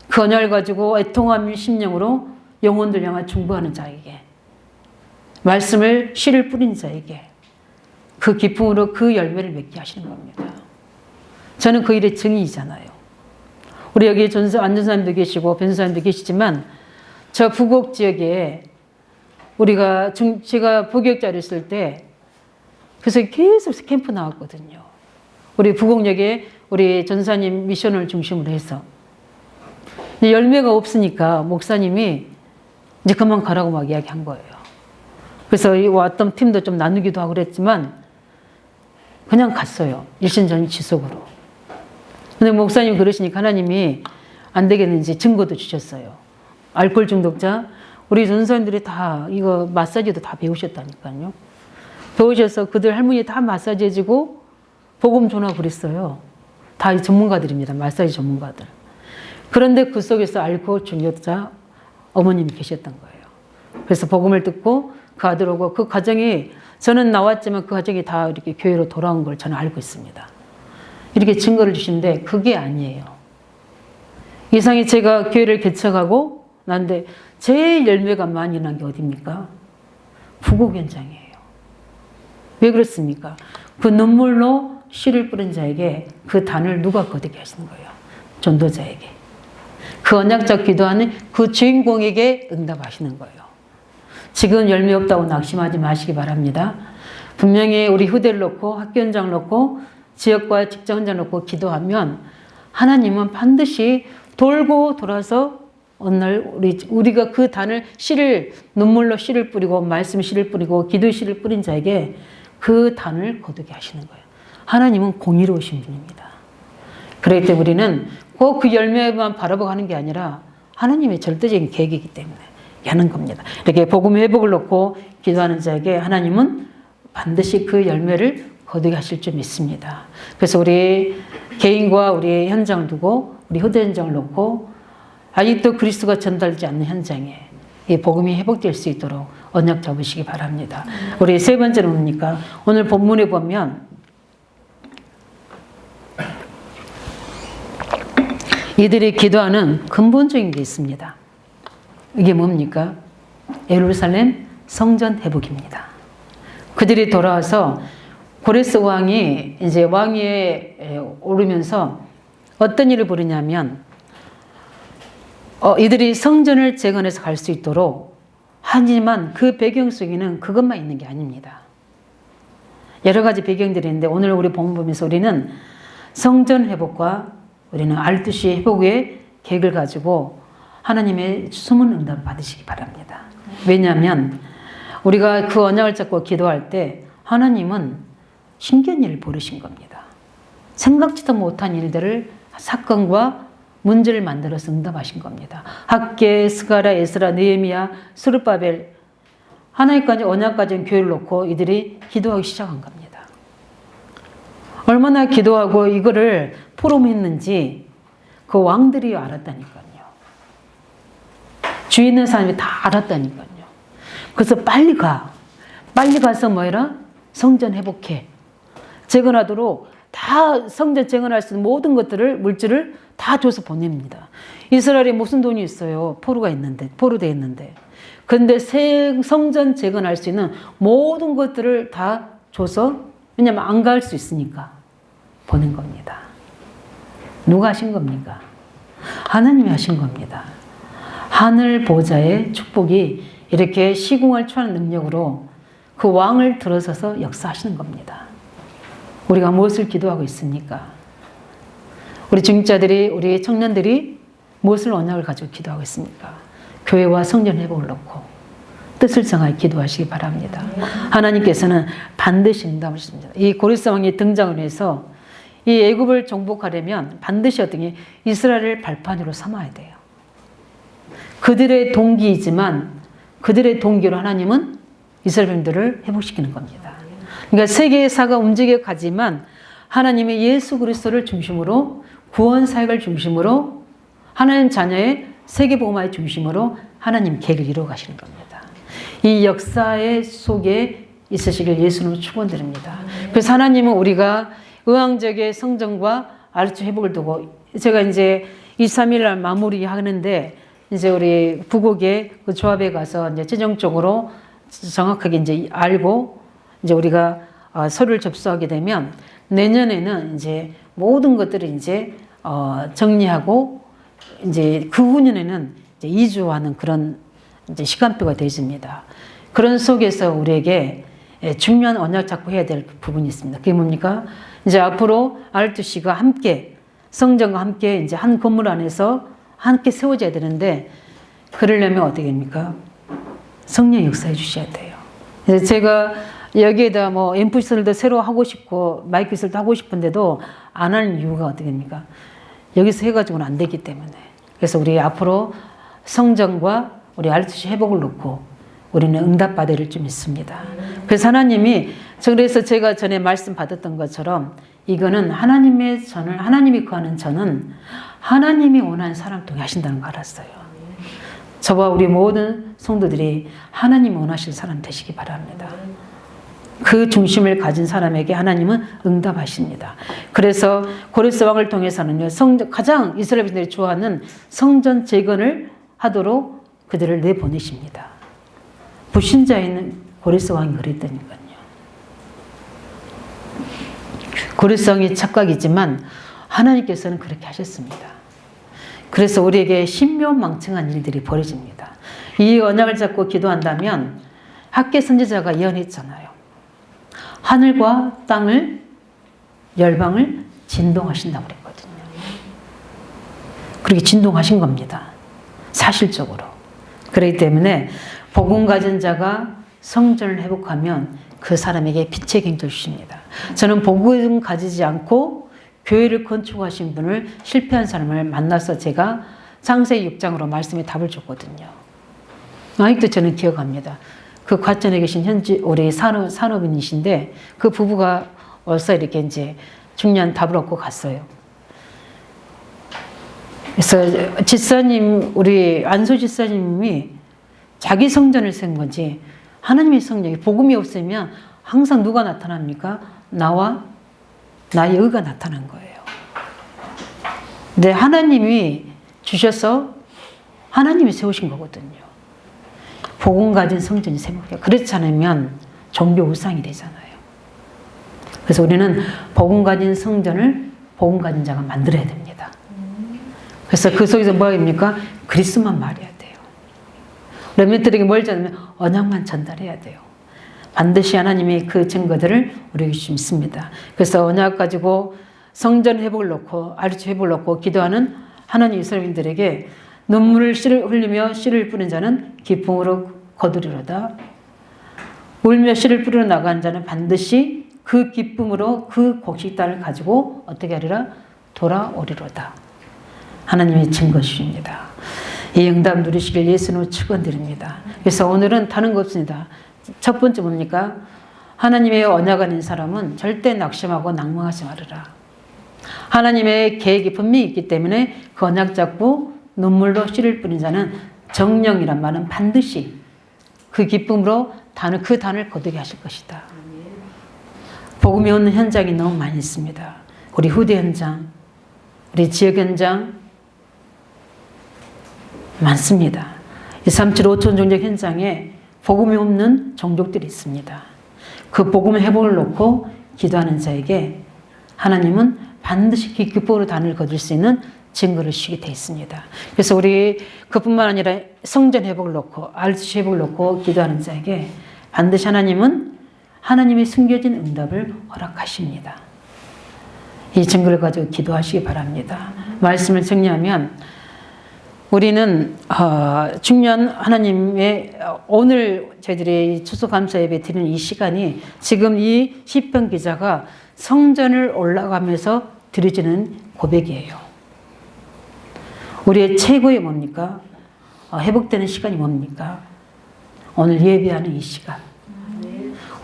그 언약을 가지고 애통함 심령으로 영혼들 향해 중보하는 자에게 말씀을 씨를 뿌린 자에게 그 기쁨으로 그 열매를 맺게 하시는 겁니다. 저는 그 일의 증인이잖아요. 우리 여기 안전사님도 계시고 변호사님도 계시지만 저 부곡 지역에 제가 부교육자를 있을 때 그래서 계속 캠프 나왔거든요. 우리 부곡역에 우리 전사님 미션을 중심으로 해서 열매가 없으니까 목사님이 이제 그만 가라고 막 이야기한 거예요. 그래서 왔던 팀도 좀 나누기도 하고 그랬지만 그냥 갔어요. 일신전이 지속으로. 근데 목사님 그러시니까 하나님이 안 되겠는지 증거도 주셨어요. 알코올 중독자, 우리 전사님들이 다 이거 마사지도 다 배우셨다니까요. 배우셔서 그들 할머니 다 마사지 해주고 복음 전하고 그랬어요. 다 전문가들입니다. 마사지 전문가들. 그런데 그 속에서 알코올 중독자 어머님이 계셨던 거예요. 그래서 복음을 듣고 그 아들 오고 그 가정이 저는 나왔지만 그 가정이 다 이렇게 교회로 돌아온 걸 저는 알고 있습니다. 이렇게 증거를 주시는데 그게 아니에요. 이상이 제가 교회를 개척하고 난데 제일 열매가 많이 난 게 어디입니까? 부곡 현장이에요. 왜 그렇습니까? 그 눈물로 씨를 뿌린 자에게 그 단을 누가 거두게 하시는 거예요? 전도자에게. 그 언약적 기도하는 그 주인공에게 응답하시는 거예요. 지금 열매 없다고 낙심하지 마시기 바랍니다. 분명히 우리 후대를 놓고 학교 현장을 놓고 지역과 직장 현장을 놓고 기도하면 하나님은 반드시 돌고 돌아서 어느 날 우리가 그 단을 눈물로 씨를 뿌리고 말씀 씨를 뿌리고 기도의 씨를 뿌린 자에게 그 단을 거두게 하시는 거예요. 하나님은 공의로우신 분입니다. 그렇기 때문에 우리는 꼭 그 열매만 바라보고 하는 게 아니라 하나님의 절대적인 계획이기 때문에 하는 겁니다. 이렇게 복음의 회복을 놓고 기도하는 자에게 하나님은 반드시 그 열매를 거두게 하실 줄 믿습니다. 그래서 우리 개인과 우리 현장을 두고 우리 후대 현장을 놓고 아직도 그리스도가 전달되지 않는 현장에 이 복음이 회복될 수 있도록 언약 잡으시기 바랍니다. 우리 세 번째는 뭡니까? 오늘 본문에 보면 이들이 기도하는 근본적인 게 있습니다. 이게 뭡니까? 예루살렘 성전 회복입니다. 그들이 돌아와서 고레스 왕이 이제 왕위에 오르면서 어떤 일을 벌이냐면 이들이 성전을 재건해서 갈 수 있도록 하지만 그 배경 속에는 그것만 있는 게 아닙니다. 여러 가지 배경들이 있는데 오늘 우리 본문 보면서 우리는 성전 회복과 우리는 알투시 회복의 계획을 가지고 하나님의 숨은 응답을 받으시기 바랍니다. 왜냐하면 우리가 그 언약을 잡고 기도할 때 하나님은 신기한 일을 벌이신 겁니다. 생각지도 못한 일들을 사건과 문제를 만들어서 응답하신 겁니다. 학계, 스가랴, 에스라, 느헤미야, 스룹바벨 하나님까지 언약까지 교회를 놓고 이들이 기도하기 시작한 겁니다. 얼마나 기도하고 이거를 포럼했는지 그 왕들이 알았다니까요. 주위 있는 사람이 다 알았다니까요. 그래서 빨리 가서 뭐해라? 성전 회복해. 재건하도록 다 성전 재건할 수 있는 모든 것들을 물질을 다 줘서 보냅니다. 이스라엘에 무슨 돈이 있어요? 포로돼 있는데. 그런데 성전 재건할 수 있는 모든 것들을 다 줘서 왜냐하면 안 갈 수 있으니까 보낸 겁니다. 누가 하신 겁니까? 하나님이 하신 겁니다. 하늘 보좌의 축복이 이렇게 시궁을 초하는 능력으로 그 왕을 들어서서 역사하시는 겁니다. 우리가 무엇을 기도하고 있습니까? 우리 중직자들이, 우리 청년들이 무엇을 언약을 가지고 기도하고 있습니까? 교회와 성전 회복을 놓고 뜻을 정하여 기도하시기 바랍니다. 하나님께서는 반드시 응답하십니다. 이 고레스 왕의 등장을 해서 이 애굽을 정복하려면 반드시 어떻게 이스라엘을 발판으로 삼아야 돼요. 그들의 동기이지만 그들의 동기로 하나님은 이스라엘들을 회복시키는 겁니다. 그러니까 세계사가 움직여 가지만 하나님의 예수 그리스도를 중심으로 구원 사역을 중심으로 하나님 자녀의 세계복음화의 중심으로 하나님 계획을 이루어 가시는 겁니다. 이 역사의 속에 있으시길 예수님으로 축원드립니다. 그래서 하나님은 우리가 의왕적의 성전과 아르츠 회복을 두고 제가 이제 2-3일 날 마무리하는데 이제 우리 부곡의 그 조합에 가서 이제 최종적으로 정확하게 이제 알고 이제 우리가 서류를 접수하게 되면 내년에는 이제 모든 것들을 이제 정리하고 이제 그 후년에는 이제 이주하는 그런 이제 시간표가 되어집니다. 그런 속에서 우리에게 중요한 언약 잡고 해야 될 부분이 있습니다. 그게 뭡니까? 이제 앞으로 R2C가 함께 성전과 함께 이제 한 건물 안에서 함께 세워져야 되는데 그러려면 어떻게 됩니까? 성령 역사해 주셔야 돼요. 그래서 제가 여기에다 뭐 앰프시설도 새로 하고 싶고 마이크 시설도 하고 싶은데도 안 하는 이유가 어떻게 됩니까? 여기서 해가지고는 안 되기 때문에. 그래서 우리 앞으로 성전과 우리 R2C 회복을 놓고 우리는 응답받을 일 좀 있습니다. 그래서 하나님이, 그래서 제가 전에 말씀 받았던 것처럼 이거는 하나님의 전을, 하나님이 구하는 전은 하나님이 원하는 사람 통해 하신다는 거 알았어요. 저와 우리 모든 성도들이 하나님 원하실 사람 되시기 바랍니다. 그 중심을 가진 사람에게 하나님은 응답하십니다. 그래서 고레스 왕을 통해서는요, 가장 이스라엘 백성들이 좋아하는 성전 재건을 하도록 그들을 내보내십니다. 불신자에는 고레스 왕이 그랬다니까요. 고레스 왕이 착각이지만 하나님께서는 그렇게 하셨습니다. 그래서 우리에게 신묘망청한 일들이 벌어집니다. 이 언약을 잡고 기도한다면 학계 선지자가 예언했잖아요. 하늘과 땅을, 열방을 진동하신다고 그랬거든요. 그렇게 진동하신 겁니다. 사실적으로. 그렇기 때문에 복음 가진 자가 성전을 회복하면 그 사람에게 빛의 경지를 주십니다. 저는 복음 가지지 않고 교회를 건축하신 분을, 실패한 사람을 만나서 제가 창세기 6장으로 말씀에 답을 줬거든요. 아직도 저는 기억합니다. 그 과천에 계신 현지 우리 산업인이신데 그 부부가 와서 이렇게 이제 중요한 답을 얻고 갔어요. 그래서 집사님, 우리 안소 집사님이 자기 성전을 세운 건지 하나님의 성전이 복음이 없으면 항상 누가 나타납니까? 나와 나의 의가 나타난 거예요. 근데 하나님이 주셔서 하나님이 세우신 거거든요. 복음 가진 성전이 세워요. 그렇지 않으면 종교 우상이 되잖아요. 그래서 우리는 복음 가진 성전을 복음 가진 자가 만들어야 됩니다. 그래서 그 속에서 뭐입니까? 그리스도만 말해야 돼요. 렘넌트들에게 뭘 전하면 언약만 전달해야 돼요. 반드시 하나님이 그 증거들을 우리에게 주십니다. 그래서 언약 가지고 성전 회복을 놓고 R2C 회복을 놓고 기도하는 하나님 이스라엘인들에게 눈물을 흘리며 씨를 뿌린 자는 기쁨으로 거두리로다. 울며 씨를 뿌리러 나간 자는 반드시 그 기쁨으로 그 곡식단을 가지고 어떻게 하리라? 돌아오리로다. 하나님의 증거 주십니다. 이 응답 누리시길 예수님으로 축원드립니다. 그래서 오늘은 다른 거 없습니다. 첫 번째 뭡니까? 하나님의 언약 아닌 사람은 절대 낙심하고 낭망하지 말아라. 하나님의 계획이 분명히 있기 때문에 그 언약 잡고 눈물로 씨를 뿌린 자는 정령이란 말은 반드시 그 기쁨으로 그 단을 거두게 하실 것이다. 복음이 오는 현장이 너무 많이 있습니다. 우리 후대 현장, 우리 지역 현장 많습니다. 237 5천 종족 현장에 복음이 없는 종족들이 있습니다. 그 복음의 회복을 놓고 기도하는 자에게 하나님은 반드시 그 기쁨으로 단을 거둘 수 있는 증거를 주시게 되어 있습니다. 그래서 우리 그뿐만 아니라 성전 회복을 놓고 R2C 회복을 놓고 기도하는 자에게 반드시 하나님은 하나님의 숨겨진 응답을 허락하십니다. 이 증거를 가지고 기도하시기 바랍니다. 말씀을 정리하면 우리는 중요한 하나님의 오늘 저희들이 추수감사 예배 드리는 이 시간이 지금 이 시편 기자가 성전을 올라가면서 드려지는 고백이에요. 우리의 최고의 뭡니까? 회복되는 시간이 뭡니까? 오늘 예배하는 이 시간.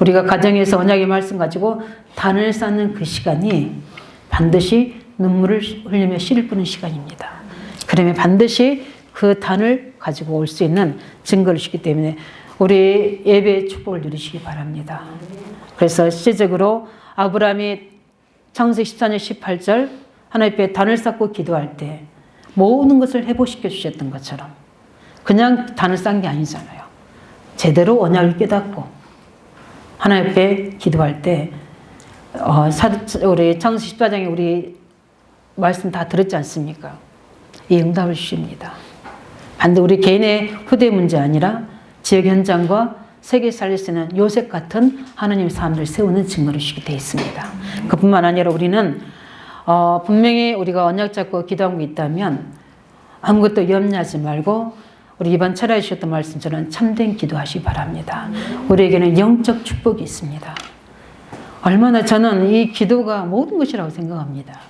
우리가 가정에서 언약의 말씀 가지고 단을 쌓는 그 시간이 반드시 눈물을 흘리며 씨를 뿌는 시간입니다. 그러면 반드시 그 단을 가지고 올 수 있는 증거를 주기 때문에 우리 예배의 축복을 누리시기 바랍니다. 그래서 실제적으로 아브라함이 창세기 14년 18절 하나님 앞에 단을 쌓고 기도할 때 모든 것을 회복시켜 주셨던 것처럼 그냥 단을 쌓은 게 아니잖아요. 제대로 언약을 깨닫고 하나님 앞에 기도할 때 우리 창세기 14장에 우리 말씀 다 들었지 않습니까? 이 응답을 주십니다. 반대 우리 개인의 후대 문제 아니라 지역 현장과 세계 살릴 수 있는 요셉 같은 하나님의 사람들을 세우는 증거를 주시게 되어 있습니다. 그뿐만 아니라 우리는 분명히 우리가 언약 잡고 기도하고 있다면 아무것도 염려하지 말고 우리 이번 철학에 주셨던 말씀처럼 참된 기도하시기 바랍니다. 우리에게는 영적 축복이 있습니다. 얼마나 저는 이 기도가 모든 것이라고 생각합니다.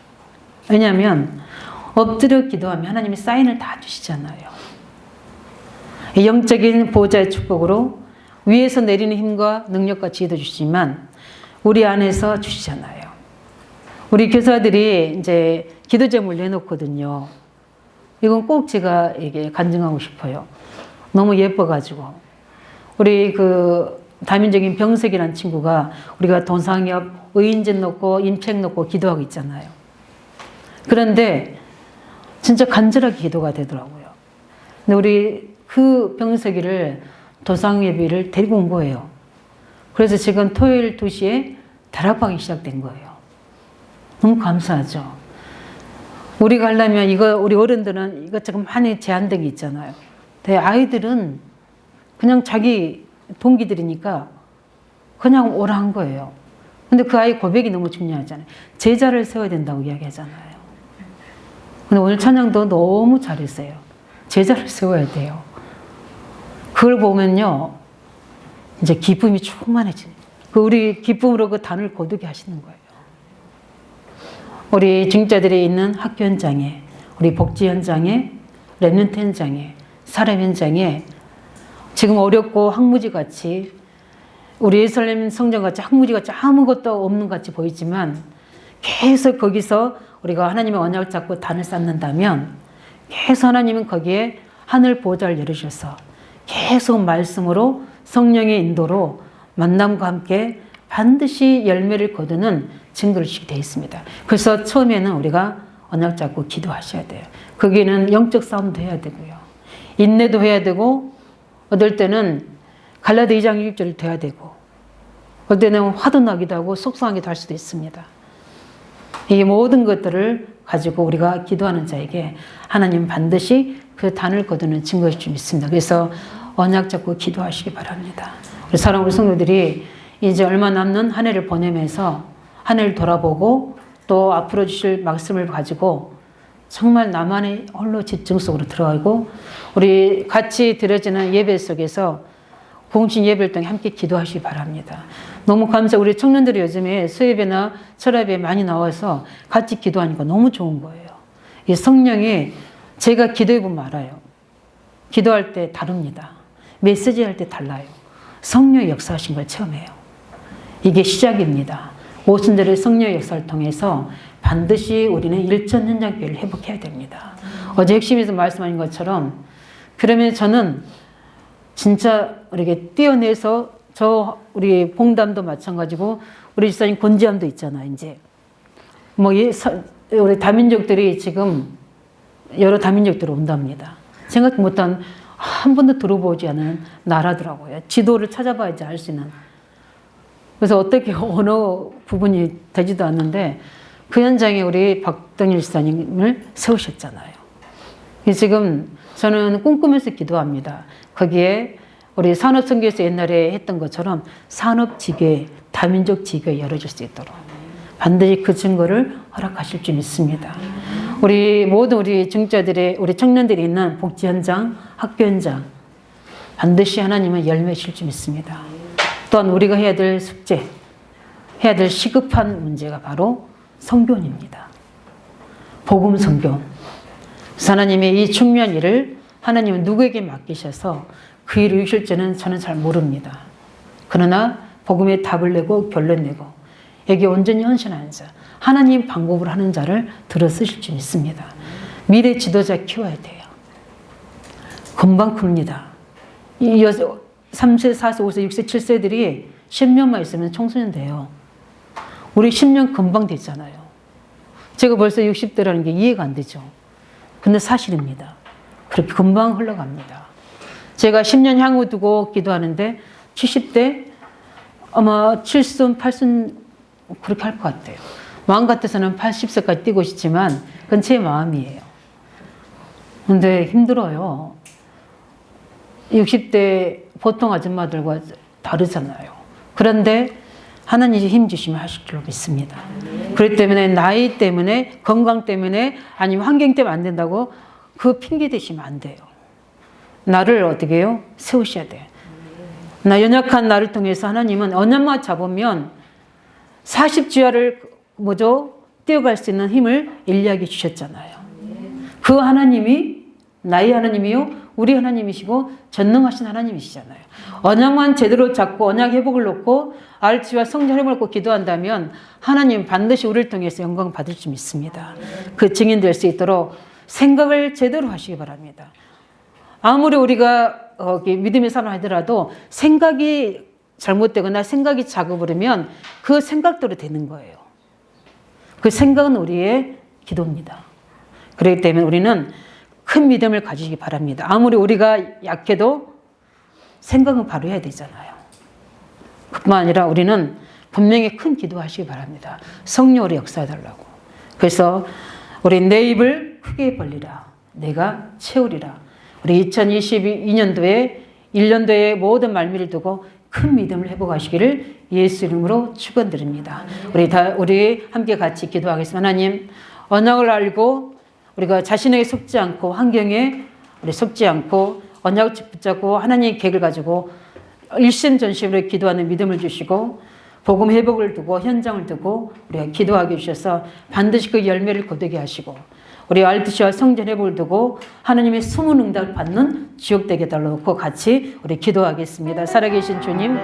왜냐하면 엎드려 기도하면 하나님이 사인을 다 주시잖아요. 영적인 보호자의 축복으로 위에서 내리는 힘과 능력과 지혜도 주시지만 우리 안에서 주시잖아요. 우리 교사들이 이제 기도 제목을 내놓거든요. 이건 꼭 제가 이게 간증하고 싶어요. 너무 예뻐가지고. 우리 그 다민적인 병석이라는 친구가 우리가 돈상엽, 의인전 놓고 임책 놓고 기도하고 있잖아요. 그런데 진짜 간절하게 기도가 되더라고요. 근데 우리 그 병석이를 도상예비를 데리고 온 거예요. 그래서 지금 토요일 2시에 다락방이 시작된 거예요. 너무 감사하죠. 우리가 하려면 이거 우리 어른들은 이것저것 많이 제한된 게 있잖아요. 근데 아이들은 그냥 자기 동기들이니까 그냥 오라 한 거예요. 근데 그 아이 고백이 너무 중요하잖아요. 제자를 세워야 된다고 이야기하잖아요. 근데 오늘 찬양도 너무 잘했어요. 제자를 세워야 돼요. 그걸 보면요, 이제 기쁨이 충만해지는. 우리 기쁨으로 그 단을 거두게 하시는 거예요. 우리 중직자들이 있는 학교 현장에, 우리 복지 현장에, 랩런트 현장에, 사람 현장에 지금 어렵고 황무지 같이 우리 예루살렘 성전 같이 황무지 같이 아무것도 없는 같이 보이지만 계속 거기서 우리가 하나님의 언약을 잡고 단을 쌓는다면 계속 하나님은 거기에 하늘 보좌를 열으셔서 계속 말씀으로 성령의 인도로 만남과 함께 반드시 열매를 거두는 증거를 주게 되어 있습니다. 그래서 처음에는 우리가 언약 잡고 기도하셔야 돼요. 거기는 영적 싸움도 해야 되고요. 인내도 해야 되고 어떨 때는 갈라디아 2장 6절도 해야 되고 어떨 때는 화도 나기도 하고 속상하기도 할 수도 있습니다. 이 모든 것들을 가지고 우리가 기도하는 자에게 하나님 반드시 그 단을 거두는 증거일 줄 믿습니다. 그래서 언약 잡고 기도하시기 바랍니다. 우리 사랑하는 성도들이 이제 얼마 남는 한 해를 보내면서 한 해를 돌아보고 또 앞으로 주실 말씀을 가지고 정말 나만의 홀로 집중 속으로 들어가고 우리 같이 드려지는 예배 속에서 공신 예배를 통해 함께 기도하시기 바랍니다. 너무 감사해요. 우리 청년들이 요즘에 수예배나 철야배에 많이 나와서 같이 기도하니까 너무 좋은 거예요. 이 성령이 제가 기도해보면 알아요. 기도할 때 다릅니다. 메시지 할 때 달라요. 성령의 역사하신 걸 체험해요. 이게 시작입니다. 오순절의 성령의 역사를 통해서 반드시 우리는 일천 현장교회를 회복해야 됩니다. 어제 핵심에서 말씀하신 것처럼 그러면 저는 진짜 이렇게 떼어내서 우리 봉담도 마찬가지고 우리 집사님 권지함도 있잖아 이제 우리 다민족들이 지금 여러 다민족들이 온답니다. 생각 못한 한 번도 들어보지 않은 나라더라고요. 지도를 찾아봐야지 알 수 있는. 그래서 어떻게 언어 부분이 되지도 않는데 그 현장에 우리 박동일 집사님을 세우셨잖아요. 지금 저는 꿈꾸면서 기도합니다. 거기에 우리 산업선교에서 옛날에 했던 것처럼 산업지교회, 다민족 지교회 열어줄 수 있도록 반드시 그 증거를 허락하실 줄 믿습니다. 우리 모든 우리 중직자들의 우리 청년들이 있는 복지 현장, 학교 현장 반드시 하나님은 열매 주실 줄 믿습니다. 또한 우리가 해야 될 숙제, 해야 될 시급한 문제가 바로 선교입니다. 복음 선교. 하나님의 이 중요한 일을 하나님은 누구에게 맡기셔서 그 일을 이루실지는 저는 잘 모릅니다. 그러나 복음의 답을 내고 결론 내고 여기 온전히 헌신하는 자, 하나님 방법으로 하는 자를 들어 쓰실 줄 믿습니다. 미래 지도자 키워야 돼요. 금방 큽니다. 3세, 4세, 5세, 6세, 7세들이 10년만 있으면 청소년 돼요. 우리 10년 금방 됐잖아요. 제가 벌써 60대라는 게 이해가 안 되죠. 근데 사실입니다. 그렇게 금방 흘러갑니다. 제가 10년 향후 두고 기도하는데 70대 아마 7순, 8순 그렇게 할 것 같아요. 마음 같아서는 80세까지 뛰고 싶지만 그건 제 마음이에요. 근데 힘들어요. 60대 보통 아줌마들과 다르잖아요. 그런데 하나님이 힘 주시면 하실 줄 믿습니다. 그렇기 때문에 나이 때문에 건강 때문에 아니면 환경 때문에 안 된다고 그 핑계 대시면 안 돼요. 나를 어떻게 해요? 세우셔야 돼요. 나 연약한 나를 통해서 하나님은 언약만 잡으면 40주야를 뛰어갈 수 있는 힘을 엘리야에게 주셨잖아요. 그 하나님이 나의 하나님이요 우리 하나님이시고 전능하신 하나님이시잖아요. 언약만 제대로 잡고 언약 회복을 놓고 알지와 성령 회복을 놓고 기도한다면 하나님 반드시 우리를 통해서 영광 받을 줄 믿습니다. 그 증인 될 수 있도록 생각을 제대로 하시기 바랍니다. 아무리 우리가 믿음의 사람 하더라도 생각이 잘못되거나 생각이 작아버리면 그 생각대로 되는 거예요. 그 생각은 우리의 기도입니다. 그렇기 때문에 우리는 큰 믿음을 가지기 바랍니다. 아무리 우리가 약해도 생각은 바로 해야 되잖아요. 그뿐만 아니라 우리는 분명히 큰 기도하시기 바랍니다. 성령으로 역사해달라고. 그래서 우리 내 입을 크게 벌리라. 내가 채우리라. 우리 2022년도에 1년도에 모든 말미를 두고 큰 믿음을 회복하시기를 예수 이름으로 축원드립니다. 우리 함께 같이 기도하겠습니다. 하나님, 언약을 알고 우리가 자신에게 속지 않고 환경에 우리 속지 않고 언약을 붙잡고 하나님의 계획을 가지고 일심전심으로 기도하는 믿음을 주시고 복음 회복을 두고 현장을 두고 우리가 기도하게 주셔서 반드시 그 열매를 거두게 하시고 우리 RTC와 성전 회복을 두고 하나님의 숨은 응답을 받는 지옥되게 달라놓고 같이 우리 기도하겠습니다. 살아계신 주님,